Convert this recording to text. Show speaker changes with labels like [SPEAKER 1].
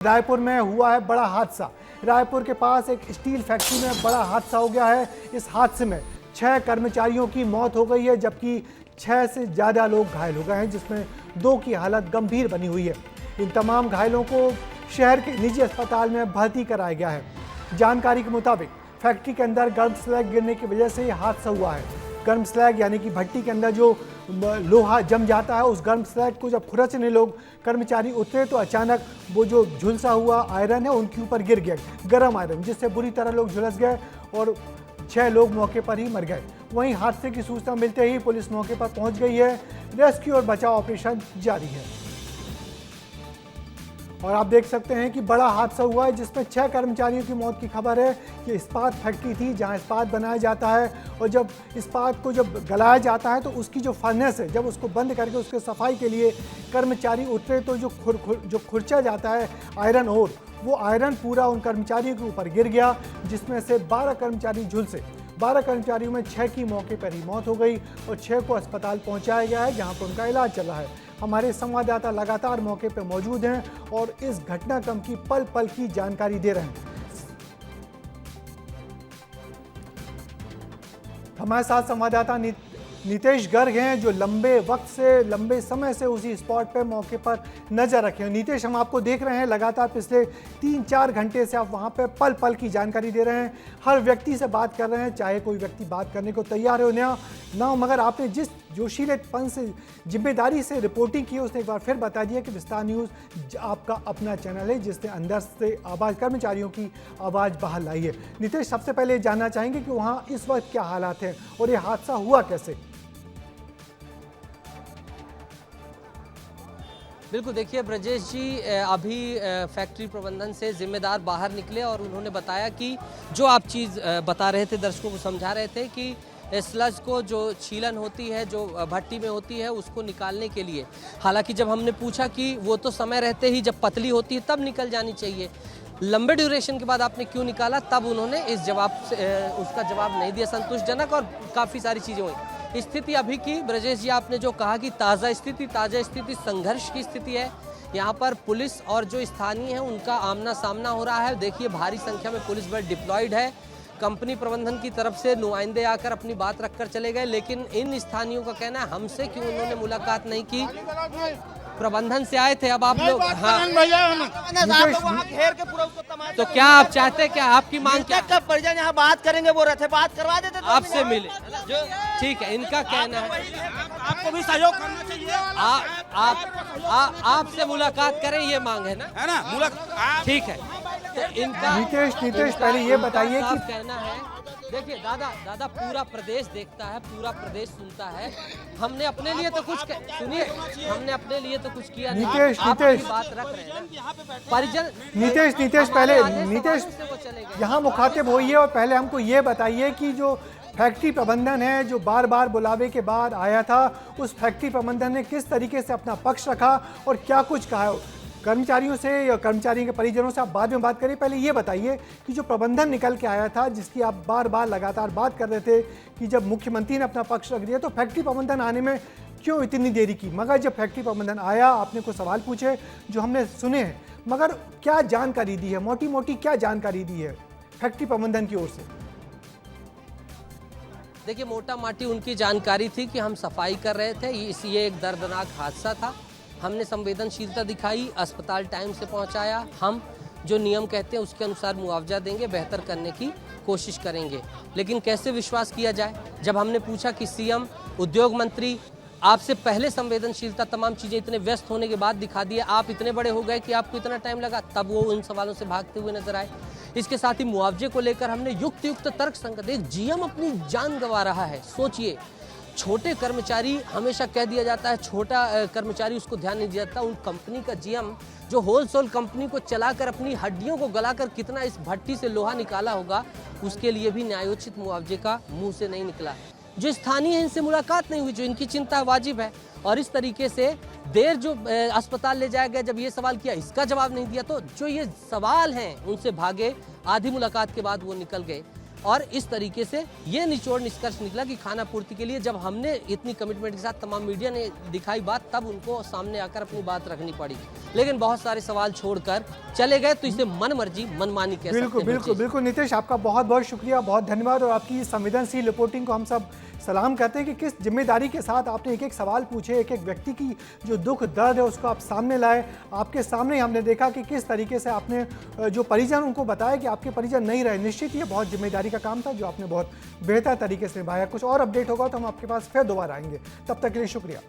[SPEAKER 1] रायपुर में हुआ है बड़ा हादसा। रायपुर के पास एक स्टील फैक्ट्री में बड़ा हादसा हो गया है। इस हादसे में 6 कर्मचारियों की मौत हो गई है, जबकि 6 से ज़्यादा लोग घायल हो गए हैं, जिसमें 2 की हालत गंभीर बनी हुई है। इन तमाम घायलों को शहर के निजी अस्पताल में भर्ती कराया गया है। जानकारी के मुताबिक फैक्ट्री के अंदर गर्म स्लैग गिरने की वजह से यह हादसा हुआ है। गर्म स्लैग यानी कि भट्टी के अंदर जो लोहा जम जाता है, उस गर्म स्लैग को जब खुरचने लोग कर्मचारी उतरे तो अचानक वो जो झुलसा हुआ आयरन है उनके ऊपर गिर गया, गर्म आयरन, जिससे बुरी तरह लोग झुलस गए और 6 लोग मौके पर ही मर गए। वहीं हादसे की सूचना मिलते ही पुलिस मौके पर पहुंच गई है। रेस्क्यू और बचाव ऑपरेशन जारी है। और आप देख सकते हैं कि बड़ा हादसा हुआ है, जिसमें 6 कर्मचारियों की मौत की खबर है। ये इस्पात फैक्ट्री थी जहां इस्पात बनाया जाता है, और जब इस्पात को जब गलाया जाता है तो उसकी जो फर्नेस है, जब उसको बंद करके उसके सफाई के लिए कर्मचारी उतरे तो जो खुरचा जाता है आयरन और वो आयरन पूरा उन कर्मचारियों के ऊपर गिर गया, जिसमें से 12 कर्मचारी झुलसे। 12 कर्मचारियों में 6 की मौके पर ही मौत हो गई और 6 को अस्पताल पहुंचाया गया है, जहां पर उनका इलाज चल रहा है। हमारे संवाददाता लगातार मौके पर मौजूद हैं और इस घटनाक्रम की पल पल की जानकारी दे रहे हैं। हमारे साथ संवाददाता नितेश गर्ग हैं, जो लंबे समय से उसी स्पॉट पे मौके पर नजर रखे हैं। नितेश, हम आपको देख रहे हैं लगातार पिछले 3-4 घंटे से आप वहां पे पल पल की जानकारी दे रहे हैं, हर व्यक्ति से बात कर रहे हैं, चाहे कोई व्यक्ति बात करने को तैयार हो ना हो, मगर आपने जिस जोशीलेपन से जिम्मेदारी से रिपोर्टिंग की, उसने एक बार फिर बता दिया कि विस्तार न्यूज़ आपका अपना चैनल है, जिसने अंदर से आवाज़ कर्मचारियों की आवाज़ बाहर लाई है। नितेश, सबसे पहले जानना चाहेंगे कि वहाँ इस वक्त क्या हालात हैं और ये हादसा हुआ कैसे?
[SPEAKER 2] बिल्कुल, देखिए ब्रजेश जी, अभी फैक्ट्री प्रबंधन से जिम्मेदार बाहर निकले और उन्होंने बताया कि जो आप चीज़ बता रहे थे, दर्शकों को समझा रहे थे कि स्लज को जो छीलन होती है, जो भट्टी में होती है, उसको निकालने के लिए, हालांकि जब हमने पूछा कि वो तो समय रहते ही जब पतली होती है तब निकल जानी चाहिए, लंबे ड्यूरेशन के बाद आपने क्यों निकाला, तब उन्होंने इस जवाब से उसका जवाब नहीं दिया संतुष्टजनक, और काफ़ी सारी चीज़ें हुई। स्थिति अभी की ब्रजेश जी, आपने जो कहा कि ताज़ा स्थिति संघर्ष की स्थिति है। यहाँ पर पुलिस और जो स्थानीय है उनका आमना सामना हो रहा है। देखिए, भारी संख्या में पुलिस बल डिप्लॉयड है। कंपनी प्रबंधन की तरफ से नुमाइंदे आकर अपनी बात रखकर चले गए, लेकिन इन स्थानीयों का कहना है हमसे क्यों उन्होंने मुलाकात नहीं की, प्रबंधन से आए थे। अब आप लोग तो क्या आप चाहते हैं, क्या आपकी मांग क्या?
[SPEAKER 3] कब परिजन यहाँ बात करेंगे, वो रहते बात करवा देते
[SPEAKER 2] आपसे मिले, ठीक है, इनका कहना है
[SPEAKER 3] आपको भी सहयोग करना चाहिए।
[SPEAKER 2] आपसे मुलाकात करें, ये मांग है ना मुलाकात, ठीक है। तो इनका
[SPEAKER 1] नितेश पहले ये बताइए कि
[SPEAKER 2] कहना है, देखिए दादा पूरा प्रदेश देखता है, पूरा प्रदेश सुनता है। हमने अपने लिए तो कुछ सुनिए, हमने अपने लिए तो कुछ किया नहीं।
[SPEAKER 1] नितेश
[SPEAKER 2] बात रख रहे हैं परिजन।
[SPEAKER 1] नितेश पहले यहाँ मुखातिब होइए और पहले हमको ये बताइए कि जो फैक्ट्री प्रबंधन है, जो बार बार बुलावे के बाद आया था, उस फैक्ट्री प्रबंधन ने किस तरीके से अपना पक्ष रखा और क्या कुछ कहा? कर्मचारियों से या कर्मचारियों के परिजनों से आप बाद में बात करिए, पहले ये बताइए कि जो प्रबंधन निकल के आया था, जिसकी आप बार बार लगातार बात कर रहे थे कि जब मुख्यमंत्री ने अपना पक्ष रख दिया तो फैक्ट्री प्रबंधन आने में क्यों इतनी देरी की? मगर जब फैक्ट्री प्रबंधन आया, आपने कुछ सवाल पूछे जो हमने सुने हैं, मगर क्या जानकारी दी है, मोटी मोटी क्या जानकारी दी है फैक्ट्री प्रबंधन की ओर से?
[SPEAKER 2] देखिए, मोटा माटी उनकी जानकारी थी कि हम सफाई कर रहे थे, ये एक दर्दनाक हादसा था, हमने संवेदनशीलता दिखाई, अस्पताल टाइम से पहुंचाया, हम जो नियम कहते हैं उसके अनुसार मुआवजा देंगे, बेहतर करने की कोशिश करेंगे। लेकिन कैसे विश्वास किया जाए जब हमने पूछा कि सीएम, उद्योग मंत्री, आपसे पहले संवेदनशीलता, तमाम चीज़ें इतने व्यस्त होने के बाद दिखा दिए, आप इतने बड़े हो गए कि आपको इतना टाइम लगा, तब वो उन सवालों से भागते हुए नजर आए। इसके साथ ही मुआवजे को लेकर हमने युक्त तर्क संगत, एक जीएम अपनी जान गंवा रहा है, सोचिए, छोटे कर्मचारी, हमेशा कह दिया जाता है छोटा कर्मचारी, उसको ध्यान नहीं दिया जाता। उन कंपनी का जीएम जो होलसेल कंपनी को चलाकर अपनी हड्डियों को गलाकर कितना इस भट्टी से लोहा निकाला होगा, उसके लिए भी न्यायोचित मुआवजे का मुंह से नहीं निकला। जो स्थानीय है, इनसे मुलाकात नहीं हुई, जो इनकी चिंता वाजिब है, और इस तरीके से देर जो अस्पताल ले जाया गया, जब ये सवाल किया, इसका जवाब नहीं दिया, तो जो ये सवाल हैं उनसे भागे, आधी मुलाकात के बाद वो निकल गए। और इस तरीके से ये निचोड़ निष्कर्ष निकला कि खाना पूर्ति के लिए जब हमने इतनी कमिटमेंट के साथ तमाम मीडिया ने दिखाई बात, तब उनको सामने आकर अपनी बात रखनी पड़ी। लेकिन बहुत सारे सवाल छोड़कर चले गए, तो इसे मन मर्जी मनमानी कह सकते हैं।
[SPEAKER 1] बिल्कुल बिल्कुल बिल्कुल नितेश, आपका बहुत बहुत शुक्रिया, बहुत धन्यवाद। और आपकी संवेदनशील रिपोर्टिंग को हम सब सलाम करते हैं कि किस जिम्मेदारी के साथ आपने एक एक सवाल पूछे, एक एक व्यक्ति की जो दुख दर्द है उसको आप सामने लाए। आपके सामने हमने देखा कि किस तरीके से आपने जो परिजन उनको बताया कि आपके परिजन नहीं रहे। निश्चित ये बहुत जिम्मेदारी का काम था जो आपने बहुत बेहतर तरीके से निभाया। कुछ और अपडेट होगा तो हम आपके पास फिर दोबारा आएंगे, तब तक के लिए शुक्रिया।